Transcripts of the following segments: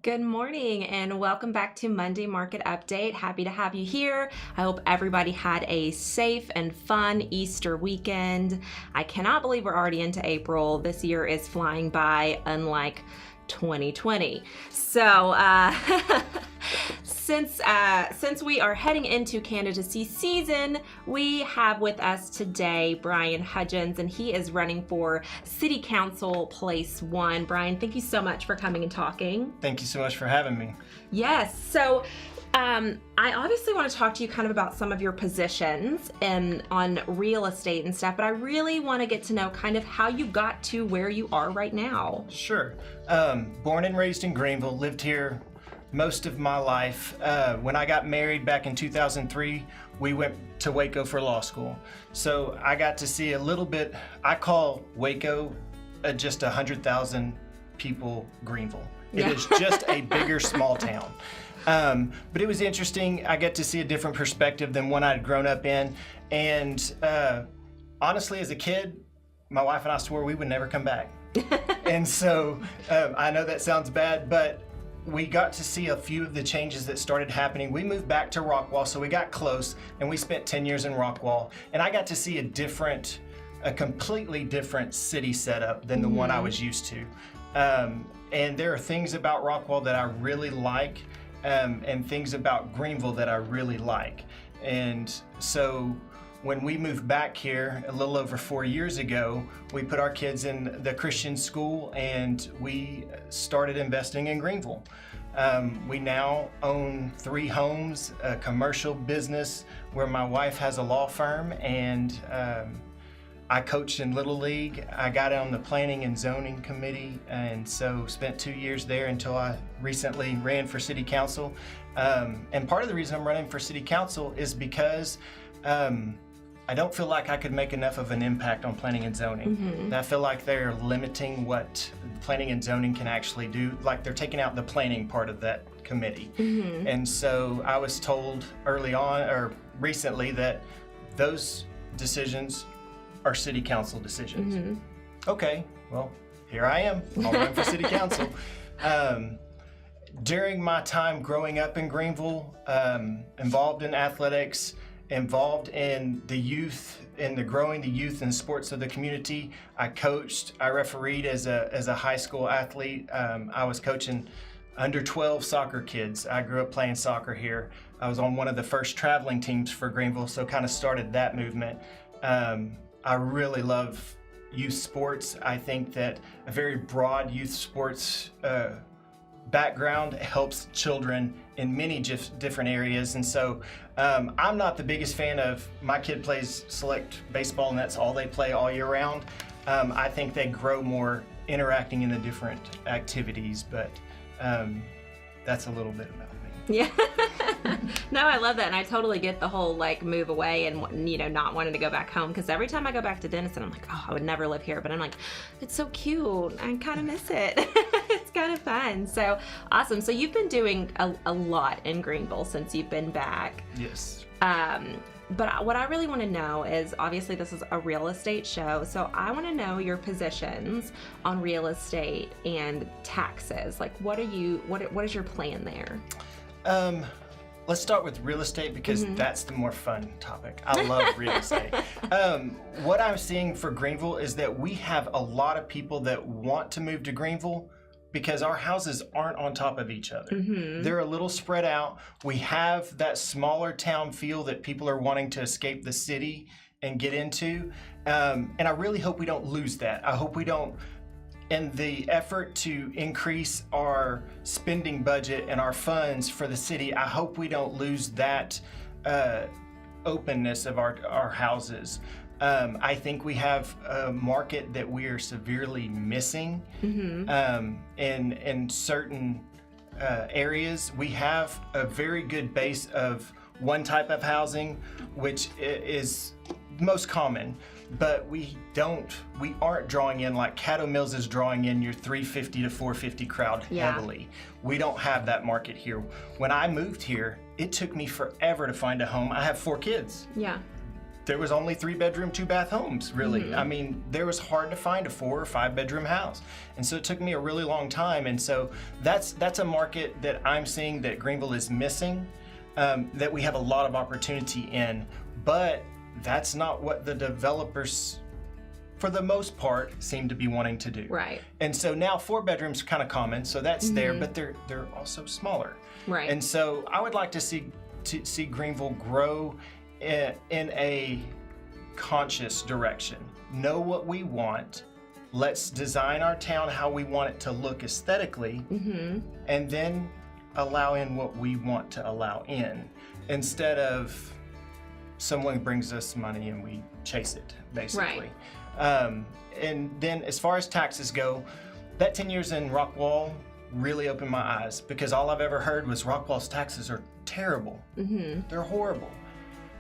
Good morning and welcome back to Monday Market Update. Happy to have you here. I hope everybody had a safe and fun Easter weekend. I cannot believe we're already into April. This year is flying by, unlike 2020. So since we are heading into candidacy season, we have with us today Brian Hudgeons, and he is running for City Council Place 1. Brian, thank you so much for coming and talking. Thank you so much for having me. Yes, so I obviously want to talk to you kind of about some of your positions on real estate and stuff, but I really want to get to know kind of how you got to where you are right now. Sure. Born and raised in Greenville, lived here most of my life. When I got married back in 2003, we went to Waco for law school. So I got to see a little bit. I call Waco just 100,000 people Greenville. It is just a bigger small town. But it was interesting. I got to see a different perspective than one I'd grown up in. And honestly, as a kid, my wife and I swore we would never come back. And so I know that sounds bad, but we got to see a few of the changes that started happening. We moved back to Rockwall, so we got close, and we spent 10 years in Rockwall. And I got to see a completely different city setup than the one I was used to. And there are things about Rockwall that I really like, and things about Greenville that I really like. And so when we moved back here a little over 4 years ago, we put our kids in the Christian school and we started investing in Greenville. We now own 3 homes, a commercial business where my wife has a law firm, and I coached in Little League. I got on the planning and zoning committee, and so spent 2 years there until I recently ran for city council. And part of the reason I'm running for city council is because I don't feel like I could make enough of an impact on planning and zoning. I feel like they're limiting what planning and zoning can actually do. Like they're taking out the planning part of that committee. And so I was told early on, or recently, that those decisions are city council decisions. Okay, well, here I am. I'll run for city council. During my time growing up in Greenville, involved in athletics, involved in the youth, growing the youth and sports of the community. I coached, I refereed as a high school athlete. I was coaching under 12 soccer kids. I grew up playing soccer here. I was on one of the first traveling teams for Greenville, so kind of started that movement. I really love youth sports. I think that a very broad youth sports background helps children in many different areas. And so I'm not the biggest fan of my kid plays select baseball and that's all they play all year round. I think they grow more interacting in the different activities, but that's a little bit about me. Yeah. No, I love that, and I totally get the whole like move away and not wanting to go back home, because every time I go back to Denison, I'm like, oh, I would never live here, but I'm like, it's so cute. I kind of miss it. It's kind of fun. So awesome. So you've been doing a lot in Greenville since you've been back. Yes. But what I really want to know is, obviously this is a real estate show, so I want to know your positions on real estate and taxes. Like, what is your plan there? Let's start with real estate, because that's the more fun topic. I love real estate. What I'm seeing for Greenville is that we have a lot of people that want to move to Greenville because our houses aren't on top of each other. They're a little spread out. We have that smaller town feel that people are wanting to escape the city and get into. And I really hope we don't lose that. I hope we don't, in the effort to increase our spending budget and our funds for the city, I hope we don't lose that openness of our houses. I think we have a market that we are severely missing in certain areas. We have a very good base of one type of housing, which is most common, but we aren't drawing in like Caddo Mills is drawing in your 350 to 450 crowd heavily. We don't have that market here. When I moved here, it took me forever to find a home. I have 4 kids. there was only 3-bedroom, 2-bath homes, really. I mean, there was hard to find a 4 or 5-bedroom house. And so it took me a really long time. And so that's a market that I'm seeing that Greenville is missing, that we have a lot of opportunity in. But that's not what the developers, for the most part, seem to be wanting to do. Right. And so now 4 bedrooms are kind of common, so that's there, but they're also smaller. Right. And so I would like to see Greenville grow in a conscious direction. Know what we want. Let's design our town how we want it to look aesthetically, and then allow in what we want to allow in, instead of someone brings us money and we chase it, basically. Right. And then as far as taxes go, that 10 years in Rockwall really opened my eyes, because all I've ever heard was Rockwall's taxes are terrible. They're horrible.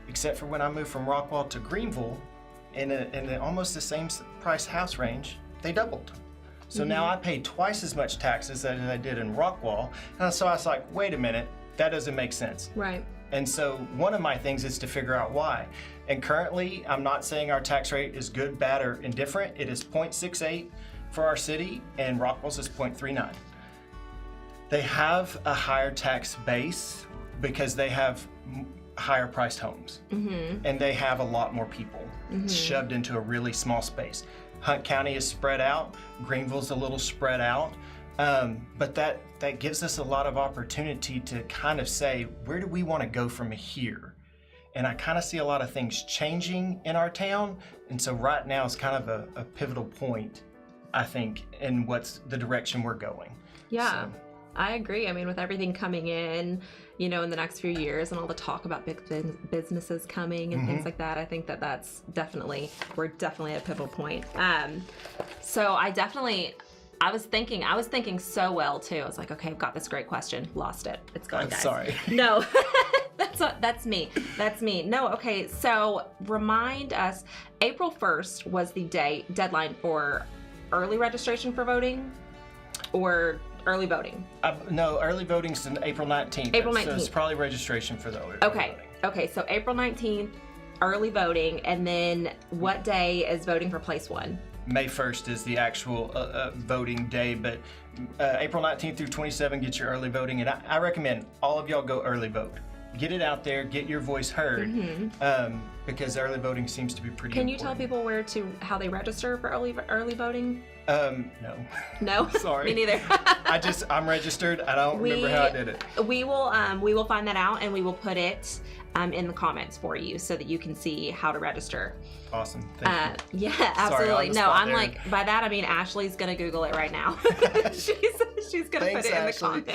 Except for when I moved from Rockwall to Greenville, in almost the same price house range, they doubled. So now I pay twice as much taxes as I did in Rockwall. And so I was like, wait a minute, that doesn't make sense. Right. And so one of my things is to figure out why. And currently, I'm not saying our tax rate is good, bad, or indifferent. It is 0.68 for our city, and Rockwall's is 0.39. They have a higher tax base because they have higher priced homes, and they have a lot more people shoved into a really small space. Hunt County is spread out, Greenville's a little spread out, but that gives us a lot of opportunity to kind of say, where do we want to go from here? And I kind of see a lot of things changing in our town, and so right now is kind of a pivotal point, I think, in what's the direction we're going. Yeah. So. I agree. I mean, with everything coming in, you know, in the next few years and all the talk about big businesses coming and things like that, I think that we're definitely at a pivotal point. So I was thinking so well too. I was like, okay, I've got this great question. Lost it. It's gone, guys. Sorry. No, that's me. No, okay. So remind us, April 1st was the deadline for early registration for voting, or early voting? No, early voting's in April 19th. April 19th. So it's probably registration for the early Okay. voting. Okay, so April 19th, early voting, and then what day is voting for place 1? May 1st is the actual voting day, but April 19th through 27, get your early voting, and I recommend all of y'all go early vote. Get it out there, get your voice heard, because early voting seems to be pretty Can important. you tell people how they register for early voting? No. No? Sorry. Me neither. I'm registered. I don't remember how I did it. We will find that out, and we will put it in the comments for you so that you can see how to register. Awesome. Thank you. Yeah, absolutely. Sorry, No, I'm there. like, by that I mean Ashley's gonna Google it right now. she's gonna Thanks, put it in Ashley. the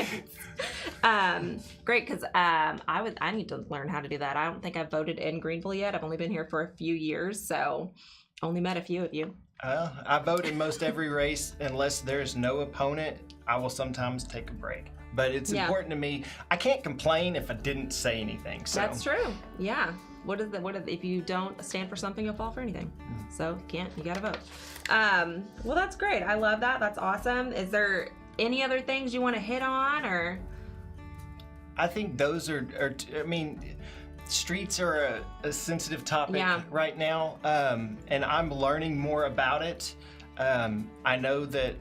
comments. Great, because I need to learn how to do that. I don't think I've voted in Greenville yet. I've only been here for a few years, so only met a few of you. I vote in most every race. Unless there's no opponent, I will sometimes take a break. But it's important to me. I can't complain if I didn't say anything. So. That's true. Yeah. If you don't stand for something, you'll fall for anything. So you gotta vote. Well, that's great. I love that. That's awesome. Is there any other things you want to hit on, or? I think those are I mean, streets are a sensitive topic right now, and I'm learning more about it. I know that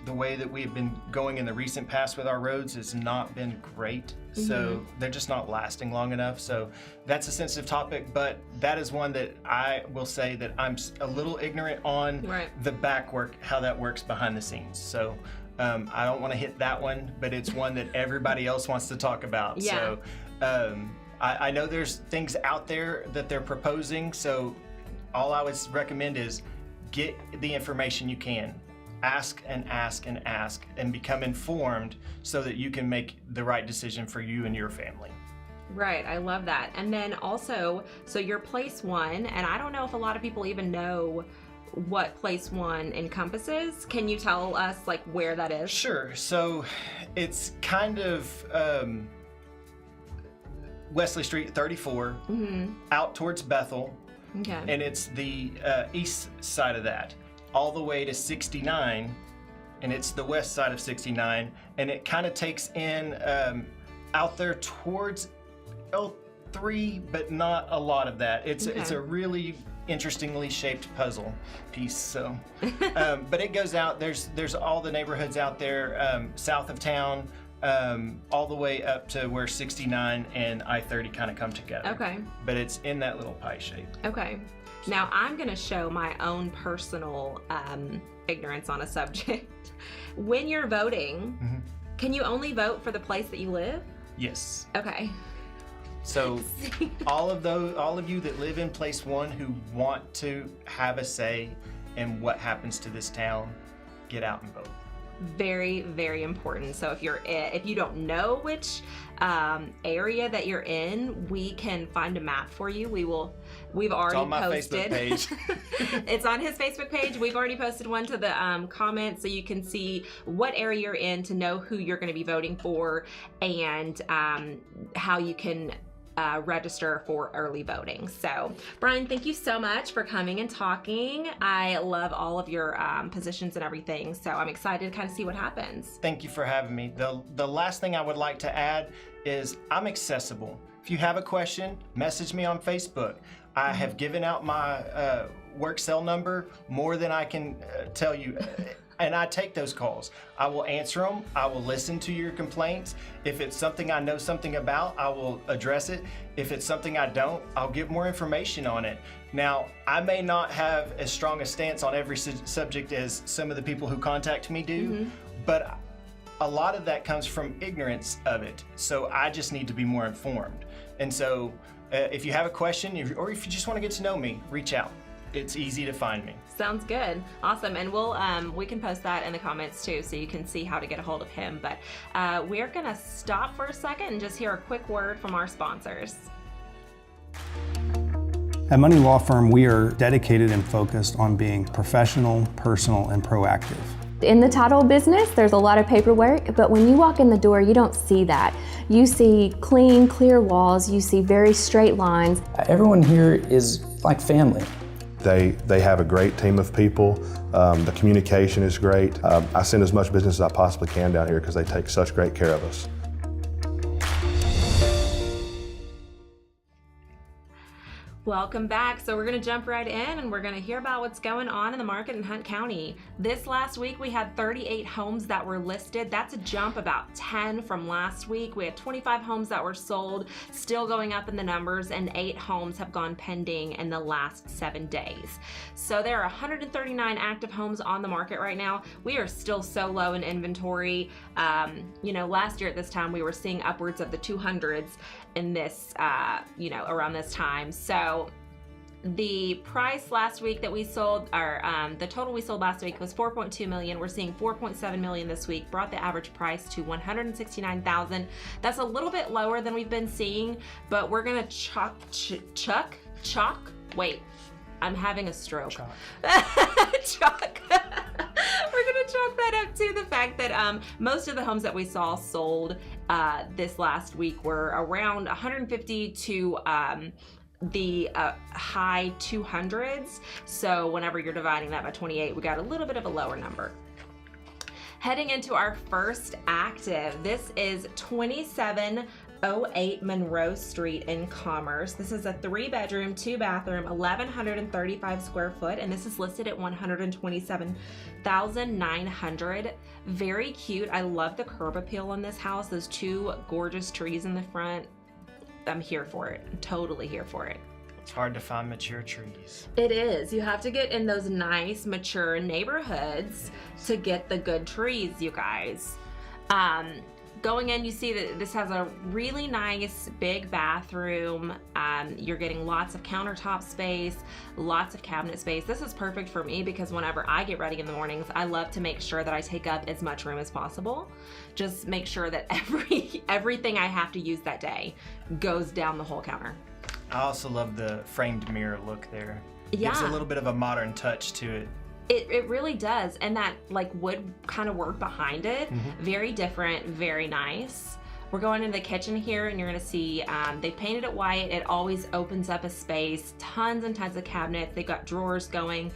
the way that we've been going in the recent past with our roads has not been great, so they're just not lasting long enough. So that's a sensitive topic, but that is one that I will say that I'm a little ignorant on the back work, how that works behind the scenes. So I don't want to hit that one, but it's one that everybody else wants to talk about. Yeah. So I know there's things out there that they're proposing, so all I would recommend is get the information you can. Ask and ask and ask and become informed so that you can make the right decision for you and your family. Right, I love that. And then also, so you're place 1, and I don't know if a lot of people even know what place 1 encompasses. Can you tell us like where that is? Sure. So it's kind of Wesley Street 34 out towards Bethel. Okay. And it's the east side of that, all the way to 69, and it's the west side of 69, and it kind of takes in out there towards 3, but not a lot of that. It's a really interestingly shaped puzzle piece. So, but it goes out. There's all the neighborhoods out there south of town, all the way up to where 69 and I-30 kind of come together. Okay. But it's in that little pie shape. Okay. Now I'm going to show my own personal ignorance on a subject. When you're voting, can you only vote for the place that you live? Yes. Okay. So all of you that live in place 1 who want to have a say in what happens to this town, get out and vote. Very, very important. So if you don't know which area that you're in, we can find a map for you. We've already it's on my posted. Facebook page. It's on his Facebook page. We've already posted one to the comments, so you can see what area you're in to know who you're going to be voting for, and how you can register for early voting. So, Brian, thank you so much for coming and talking. I love all of your positions and everything, so I'm excited to kind of see what happens. Thank you for having me. The last thing I would like to add is I'm accessible. If you have a question, message me on Facebook. I have given out my work cell number more than I can tell you. And I take those calls. I will answer them. I will listen to your complaints. If it's something I know something about, I will address it. If it's something I don't, I'll give more information on it. Now, I may not have as strong a stance on every subject as some of the people who contact me do, but a lot of that comes from ignorance of it. So I just need to be more informed. And so if you have a question, or if you just want to get to know me, reach out. It's easy to find me. Sounds good. Awesome. And we can post that in the comments too, so you can see how to get a hold of him. But we're going to stop for a second and just hear a quick word from our sponsors. At Money Law Firm, we are dedicated and focused on being professional, personal, and proactive. In the title business, there's a lot of paperwork, but when you walk in the door, you don't see that. You see clean, clear walls, you see very straight lines. Everyone here is like family. They have a great team of people. The communication is great. I send as much business as I possibly can down here because they take such great care of us. Welcome back. So we're going to jump right in and we're going to hear about what's going on in the market in Hunt County. This last week we had 38 homes that were listed. That's a jump about 10 from last week. We had 25 homes that were sold, still going up in the numbers, and 8 homes have gone pending in the last 7 days. So there are 139 active homes on the market right now. We are still so low in inventory. Last year at this time we were seeing upwards of the 200s in this, around this time. So the price last week that we sold, or the total we sold last week was $4.2 million. We're seeing $4.7 million this week, brought the average price to $169,000. That's a little bit lower than we've been seeing, but we're gonna wait, I'm having a stroke. Chalk. We're gonna chalk that up to the fact that most of the homes that we saw sold this last week were around 150 to the high 200s. So whenever you're dividing that by 28, we got a little bit of a lower number. Heading into our first active, this is 2708 Monroe Street in Commerce. This is a 3-bedroom, 2-bathroom, 1,135 square foot, and this is listed at $127,900. Very cute. I love the curb appeal on this house. Those 2 gorgeous trees in the front. I'm here for it. I'm totally here for it. It's hard to find mature trees. It is. You have to get in those nice, mature neighborhoods to get the good trees, you guys. Going in, you see that this has a really nice big bathroom. You're getting lots of countertop space, lots of cabinet space. This is perfect for me because whenever I get ready in the mornings, I love to make sure that I take up as much room as possible. Just make sure that everything I have to use that day goes down the whole counter. I also love the framed mirror look there. It Yeah. gives a little bit of a modern touch to it. It really does, and that like wood kind of work behind it, very different, very nice. We're going into the kitchen here, and you're gonna see they painted it white. It always opens up a space, tons and tons of cabinets. They've got drawers going,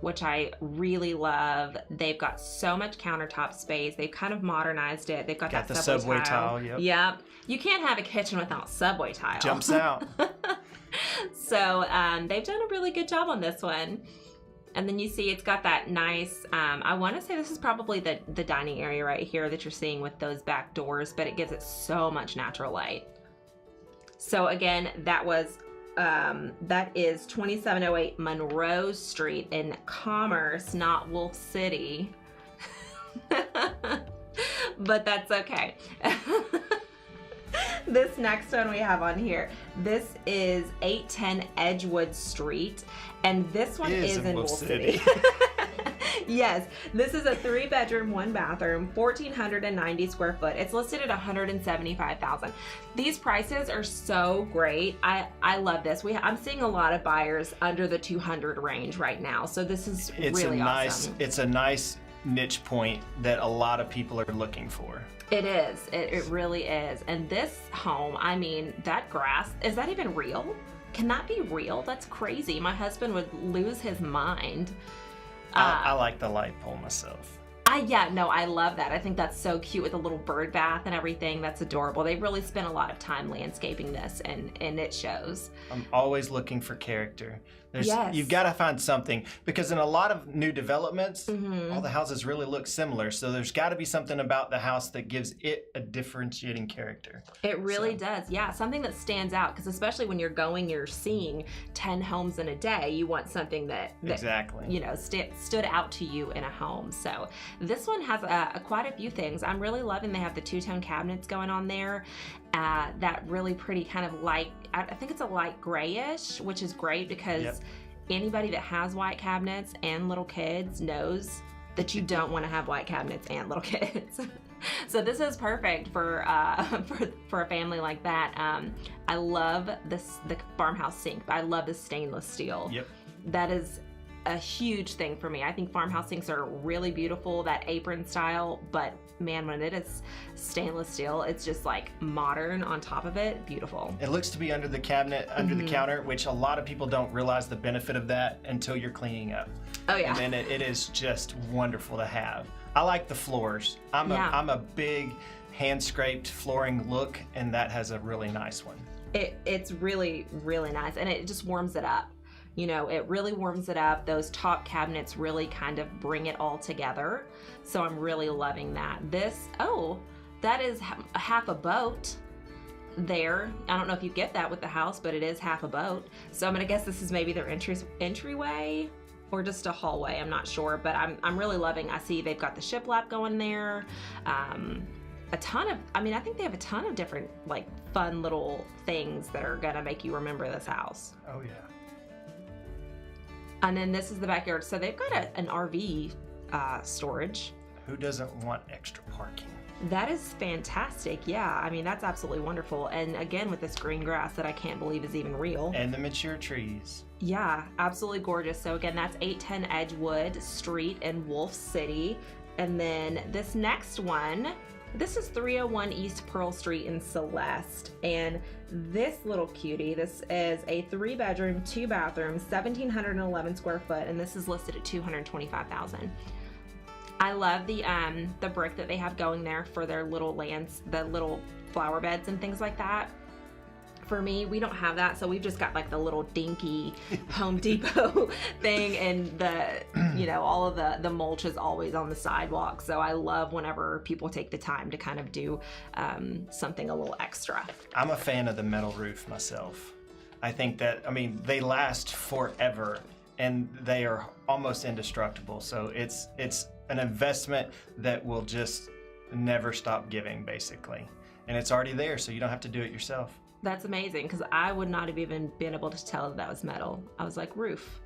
which I really love. They've got so much countertop space. They've kind of modernized it. They've got that the subway tile. Yep. You can't have a kitchen without subway tile. Jumps out. So they've done a really good job on this one. And then you see it's got that nice, I want to say this is probably the dining area right here that you're seeing with those back doors, but it gives it so much natural light. So again, that is 2708 Monroe Street in Commerce, not Wolf City. But that's okay. This next one we have on here, this is 810 Edgewood Street, and this one is in Wolf City. Yes, this is a 3-bedroom, 1-bathroom, 1,490 square foot. It's listed at $175,000. These prices are so great. I love this. I'm seeing a lot of buyers under the 200 range right now, so this is really awesome. It's a nice niche point that a lot of people are looking for. It is. It really is. And this home, I mean, that grass, is that even real? Can that be real? That's crazy. My husband would lose his mind. I like the light pole myself. I love that. I think that's so cute with a little bird bath and everything. That's adorable. They really spent a lot of time landscaping this, and it shows. I'm always looking for character. Yes. You've got to find something, because in a lot of new developments, all the houses really look similar. So there's got to be something about the house that gives it a differentiating character. It really does. Yeah, something that stands out, because especially when you're seeing 10 homes in a day, you want something that exactly, stood out to you in a home. So this one has quite a few things. I'm really loving they have the two-tone cabinets going on there. That really pretty kind of light, I think it's a light grayish, which is great because anybody that has white cabinets and little kids knows that you don't want to have white cabinets and little kids. So this is perfect for a family like that. I love the farmhouse sink. I love the stainless steel. Yep. That is a huge thing for me. I think farmhouse sinks are really beautiful, that apron style, but man, when it is stainless steel, it's just like modern on top of it. Beautiful. It looks to be under the cabinet, under the counter, which a lot of people don't realize the benefit of that until you're cleaning up. Oh yeah. And then it is just wonderful to have. I like the floors. I'm a big hand scraped flooring look, and that has a really nice one. It's really, really nice, and it just warms it up. It really warms it up. Those top cabinets really kind of bring it all together. So I'm really loving that. That is half a boat there. I don't know if you get that with the house, but it is half a boat. So I'm gonna guess this is maybe their entryway or just a hallway. I'm not sure, but I'm really loving. I see they've got the shiplap going there. I think they have a ton of different like fun little things that are gonna make you remember this house. Oh yeah. And then this is the backyard. So they've got an RV storage. Who doesn't want extra parking? That is fantastic. Yeah, I mean, that's absolutely wonderful. And again, with this green grass that I can't believe is even real. And the mature trees. Yeah, absolutely gorgeous. So again, that's 810 Edgewood Street in Wolf City. And then this next one, this is 301 East Pearl Street in Celeste. And this little cutie, this is a 3-bedroom, 2-bathroom, 1,711 square foot, and this is listed at $225,000. I love the brick that they have going there for their little lands, the little flower beds and things like that. For me, we don't have that, so we've just got like the little dinky Home Depot thing, and all of the mulch is always on the sidewalk. So I love whenever people take the time to kind of do something a little extra. I'm a fan of the metal roof myself. I think that, they last forever, and they are almost indestructible. So it's an investment that will just never stop giving, basically. And it's already there, so you don't have to do it yourself. That's amazing, because I would not have even been able to tell that was metal. I was like, roof.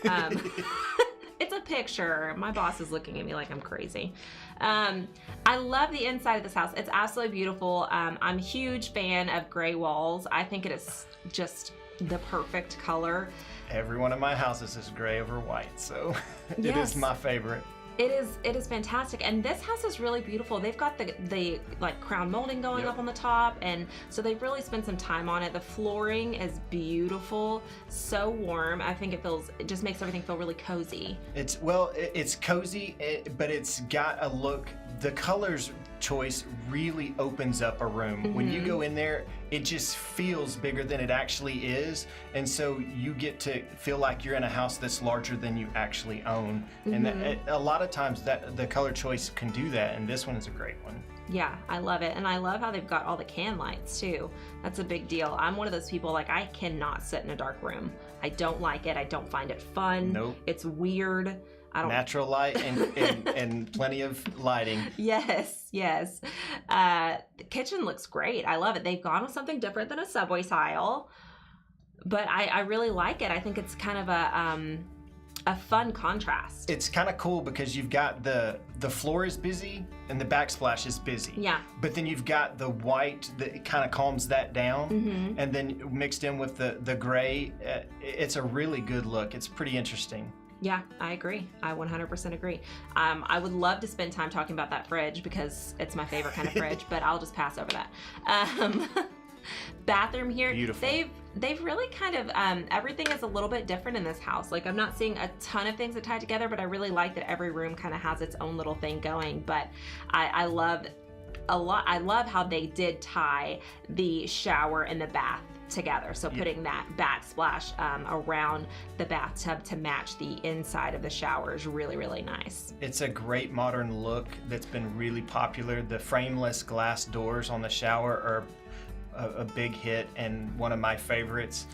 It's a picture. My boss is looking at me like I'm crazy. I love the inside of this house. It's absolutely beautiful. I'm a huge fan of gray walls. I think it is just the perfect color. Every one of my houses is gray over white, so it is my favorite. It is fantastic, and this house is really beautiful. They've got the like crown molding going up on the top, and so they've really spent some time on it. The flooring is beautiful, so warm. I think it just makes everything feel really cozy. It's cozy, but it's got a look. The colors choice really opens up a room. When you go in there, it just feels bigger than it actually is, and so you get to feel like you're in a house that's larger than you actually own. And a lot of times that the color choice can do that, and this one is a great one. Yeah, I love it, and I love how they've got all the can lights too. That's a big deal. I'm one of those people, like, I cannot sit in a dark room. I don't like it. I don't find it fun. Nope. It's weird. Natural light and plenty of lighting. Yes. The kitchen looks great. I love it. They've gone with something different than a subway tile, but I really like it. I think it's kind of a fun contrast. It's kind of cool because you've got the floor is busy and the backsplash is busy. Yeah. But then you've got the white that kind of calms that down, and then mixed in with the gray, it's a really good look. It's pretty interesting. Yeah, I agree. I 100% agree. I would love to spend time talking about that fridge because it's my favorite kind of fridge, but I'll just pass over that. Bathroom here. Beautiful. They've really kind of, everything is a little bit different in this house. Like, I'm not seeing a ton of things that tie together, but I really like that every room kind of has its own little thing going. But I love how they did tie the shower and the bath together. So putting that backsplash around the bathtub to match the inside of the shower is really, really nice. It's a great modern look that's been really popular. The frameless glass doors on the shower are a big hit and one of my favorites.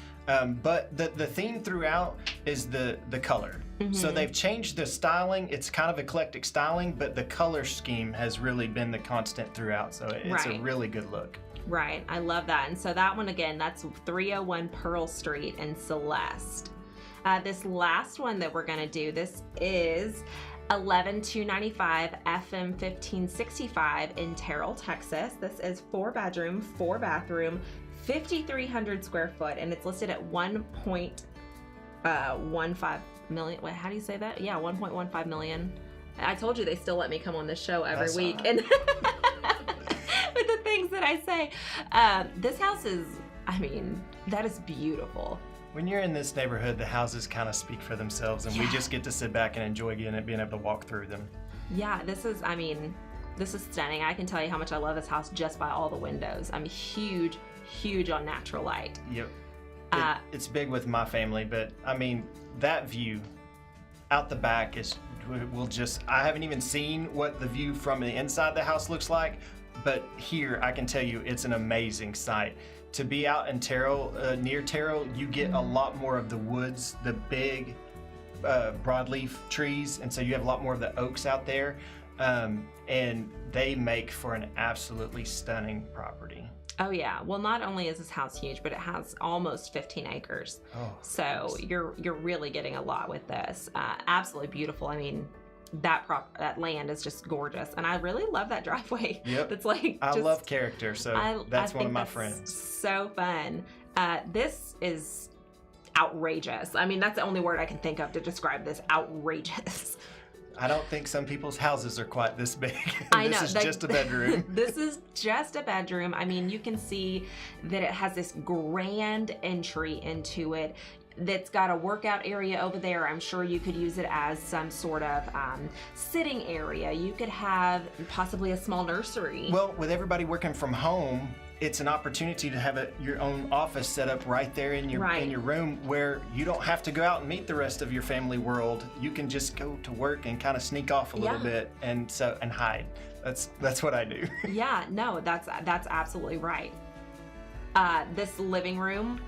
But the theme throughout is the color. So they've changed the styling. It's kind of eclectic styling, but the color scheme has really been the constant throughout. So it's a really good look. Right, I love that. And so that one, again, that's 301 Pearl Street in Celeste. This last one that we're gonna do, this is 11295 FM 1565 in Terrell, Texas. This is 4-bedroom, 4-bathroom, 5,300 square foot, and it's listed at 1.15 million. Wait, how do you say that? Yeah, 1.15 million. I told you they still let me come on this show every week. And with the things that I say. This house is, I mean, that is beautiful. When you're in this neighborhood, the houses kind of speak for themselves, and we just get to sit back and enjoy being able to walk through them. Yeah, this is stunning. I can tell you how much I love this house just by all the windows. I'm huge on natural light. Yep. It's big with my family, but I mean, that view out the back I haven't even seen what the view from the inside the house looks like, but here I can tell you it's an amazing sight. To be out in Terrell, near Terrell, you get a lot more of the woods, the big broadleaf trees, and so you have a lot more of the oaks out there, and they make for an absolutely stunning property. Oh yeah. Well, not only is this house huge, but it has almost 15 acres. Oh, so you're really getting a lot with this. Absolutely beautiful. I mean, that land is just gorgeous, and I really love that driveway. Yep. That's like I love character, so that's one of my friends. So fun. This is outrageous. I mean, that's the only word I can think of to describe this. Outrageous. I don't think some people's houses are quite this big. I know. This is just a bedroom. This is just a bedroom. I mean, you can see that it has this grand entry into it that's got a workout area over there. I'm sure you could use it as some sort of sitting area. You could have possibly a small nursery. Well, with everybody working from home, it's an opportunity to have your own office set up right there in your room, where you don't have to go out and meet the rest of your family world. You can just go to work and kind of sneak off a little bit and hide. That's what I do. Yeah, no, that's absolutely right. This living room,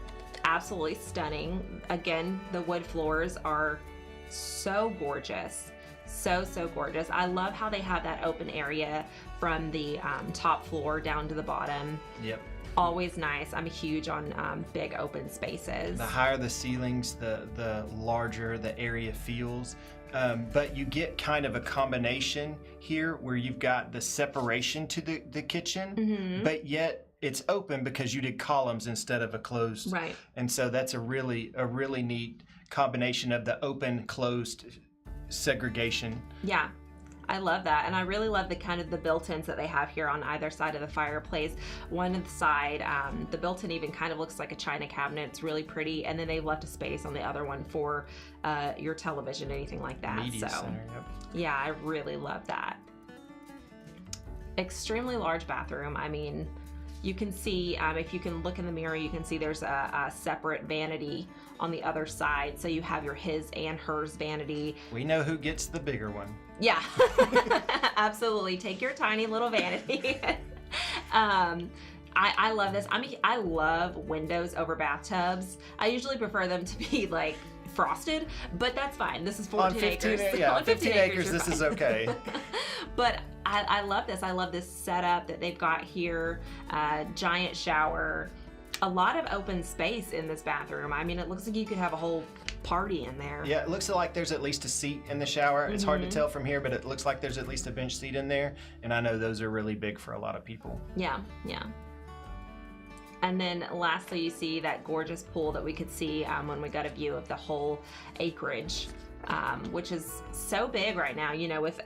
absolutely stunning. Again, the wood floors are so gorgeous. So gorgeous. I love how they have that open area from the top floor down to the bottom. Yep. Always nice. I'm huge on big open spaces. The higher the ceilings, the larger the area feels. But you get kind of a combination here where you've got the separation to the kitchen, but yet it's open because you did columns instead of a closed. Right. And so that's a really neat combination of the open, closed segregation. Yeah. I love that. And I really love the kind of the built-ins that they have here on either side of the fireplace. One on the side, the built-in even kind of looks like a china cabinet. It's really pretty. And then they've left a space on the other one for your television, anything like that. Media center, yep. Yeah, I really love that. Extremely large bathroom. I mean, you can see, if you can look in the mirror, you can see there's a separate vanity on the other side. So you have your his and hers vanity. We know who gets the bigger one. Yeah, absolutely. Take your tiny little vanity. I love this. I mean, I love windows over bathtubs. I usually prefer them to be like frosted, but that's fine. This is 14 acres. Yeah, on 15 acres, this is okay. But I love this. I love this setup that they've got here. Giant shower. A lot of open space in this bathroom. I mean, it looks like you could have a whole party in there. Yeah, it looks like there's at least a seat in the shower. It's hard to tell from here, but it looks like there's at least a bench seat in there. And I know those are really big for a lot of people. Yeah, yeah. And then lastly, you see that gorgeous pool that we could see when we got a view of the whole acreage, which is so big right now. You know, with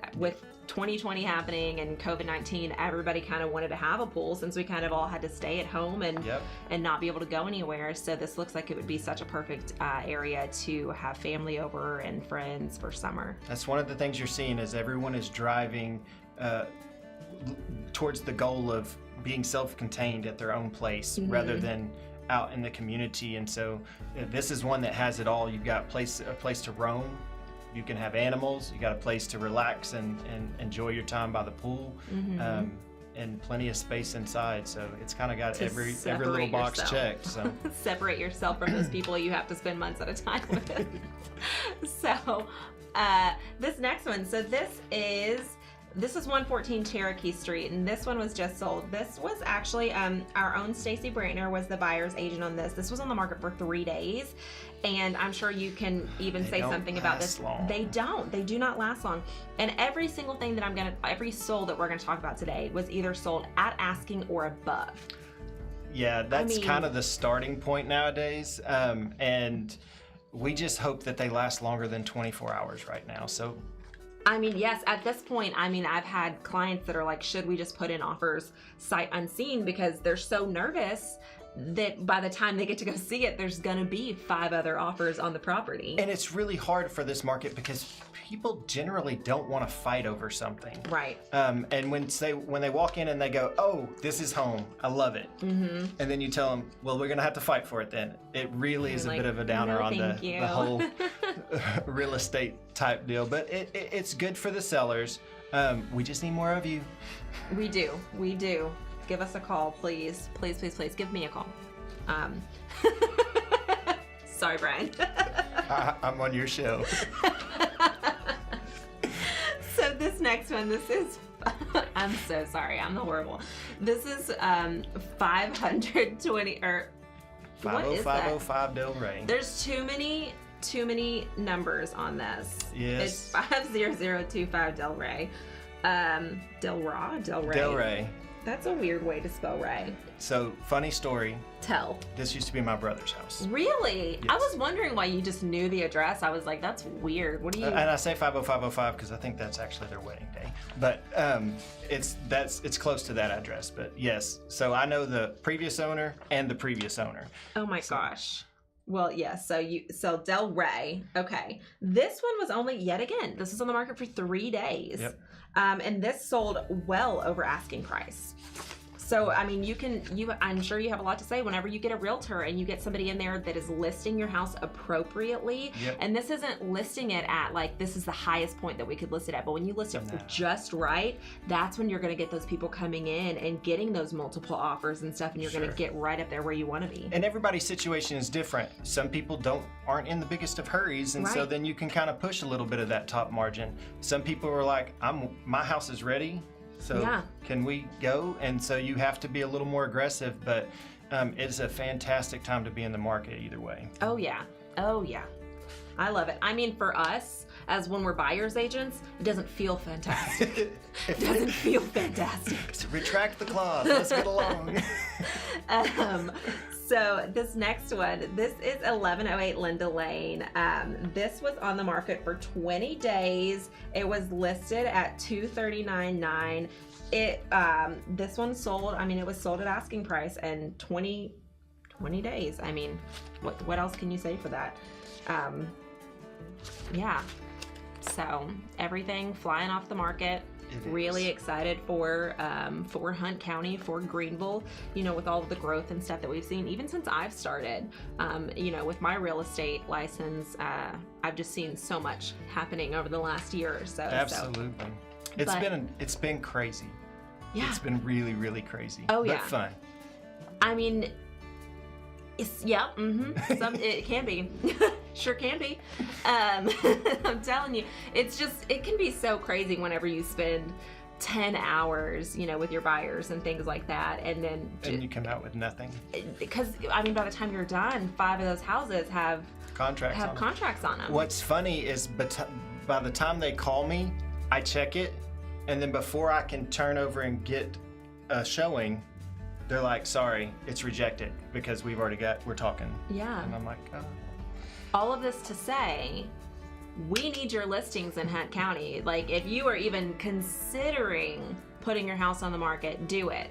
2020 happening and COVID-19, everybody kind of wanted to have a pool since we kind of all had to stay at home and not be able to go anywhere. So this looks like it would be such a perfect area to have family over and friends for summer. That's one of the things you're seeing is everyone is driving towards the goal of being self-contained at their own place rather than out in the community. And so this is one that has it all. You've got a place to roam. You can have animals. You got a place to relax and enjoy your time by the pool, and plenty of space inside. So it's kind of got every little box checked. So separate yourself from those people you have to spend months at a time with. So this next one. So this is 114 Cherokee Street, and this one was just sold. This was actually our own Stacy Brantner was the buyer's agent on this. This was on the market for 3 days, and I'm sure you can even say something about this. Long. They do not last long. And every single thing that every sold that we're gonna talk about today was either sold at asking or above. Yeah, that's kind of the starting point nowadays, and we just hope that they last longer than 24 hours right now. So. I mean, yes, at this point, I mean, I've had clients that are like, should we just put in offers sight unseen, because they're so nervous that by the time they get to go see it, there's going to be 5 other offers on the property. And it's really hard for this market because people generally don't want to fight over something. Right. And when they walk in and they go, oh, this is home, I love it. And then you tell them, well, we're going to have to fight for it then. It really is a bit of a downer on the whole real estate type deal. But it's good for the sellers. We just need more of you. We do. Give us a call, please. Please, please, please. Give me a call. Sorry, Brian. I'm on your show. So this next one, this is, I'm so sorry, I'm horrible. This is 520, or what is that? 505 Del Rey. There's too many numbers on this. Yes. It's 50025 Del Rey. Del Rey. Del Rey. That's a weird way to spell Ray. So, funny story. Tell. This used to be my brother's house. Really? Yes. I was wondering why you just knew the address. I was like, that's weird. What do you... And I say 50505 because I think that's actually their wedding day. But it's close to that address. But yes, so I know the previous owner and the previous owner. Oh my gosh. Well, yes. So Del Rey. Okay. This one was only, yet again, this was on the market for 3 days. Yep. And this sold well over asking price. So, I mean, I'm sure you have a lot to say whenever you get a realtor and you get somebody in there that is listing your house appropriately. Yep. And this isn't listing it at like, this is the highest point that we could list it at. But when you list it just right, that's when you're going to get those people coming in and getting those multiple offers and stuff. And you're going to get right up there where you want to be. And everybody's situation is different. Some people aren't in the biggest of hurries. And so then you can kind of push a little bit of that top margin. Some people are like, my house is ready. So can we go? And so you have to be a little more aggressive, but it's a fantastic time to be in the market either way. Oh yeah. I love it. I mean, for us, as when we're buyer's agents, it doesn't feel fantastic. It doesn't feel fantastic. So retract the clause. Let's get along. So this next one, this is 1108 Linda Lane. This was on the market for 20 days. It was listed at $239,900. This one sold, I mean, it was sold at asking price in 20 days. I mean, what else can you say for that? Yeah. So everything flying off the market. Really excited for Hunt County, for Greenville, you know, with all of the growth and stuff that we've seen, even since I've started, you know, with my real estate license. I've just seen so much happening over the last year or so. Absolutely. It's been crazy. Yeah. It's been really, really crazy. Oh, yeah. But fun. I mean, it can be. Sure can be. I'm telling you, it can be so crazy whenever you spend 10 hours, you know, with your buyers and things like that, and then you come out with nothing. Because I mean, by the time you're done, 5 of those houses have contracts on them. What's funny is by the time they call me, I check it, and then before I can turn over and get a showing, they're like, sorry, it's rejected because we're talking. Yeah. And I'm like, oh. All of this to say, we need your listings in Hunt County. Like, if you are even considering putting your house on the market, do it.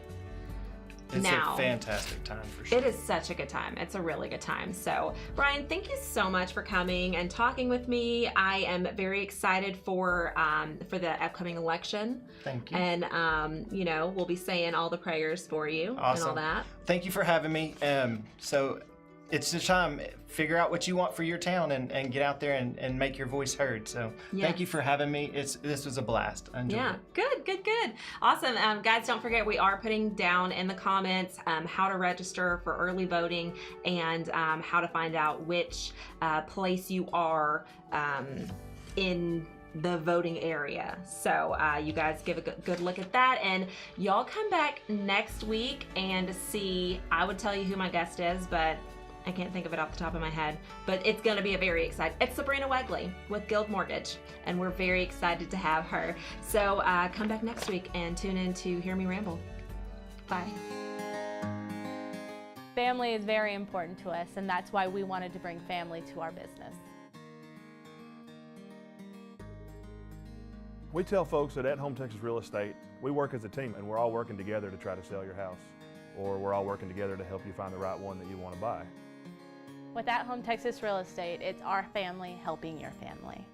It's a fantastic time for sure. It is such a good time. It's a really good time. So, Brian, thank you so much for coming and talking with me. I am very excited for the upcoming election. Thank you. And you know, we'll be saying all the prayers for you. Awesome. And all that. Thank you for having me. So it's the time, figure out what you want for your town and get out there and make your voice heard. So Thank you for having me. This was a blast. I enjoyed it. Good. Awesome. Guys, don't forget, we are putting down in the comments how to register for early voting and how to find out which place you are in the voting area. So you guys give a good look at that, and y'all come back next week and see. I would tell you who my guest is, but I can't think of it off the top of my head, but it's going to be a very exciting. It's Sabrina Wegley with Guild Mortgage, and we're very excited to have her. So come back next week and tune in to Hear Me Ramble. Bye. Family is very important to us, and that's why we wanted to bring family to our business. We tell folks that at Home Texas Real Estate, we work as a team, and we're all working together to try to sell your house, or we're all working together to help you find the right one that you want to buy. With At Home Texas Real Estate, it's our family helping your family.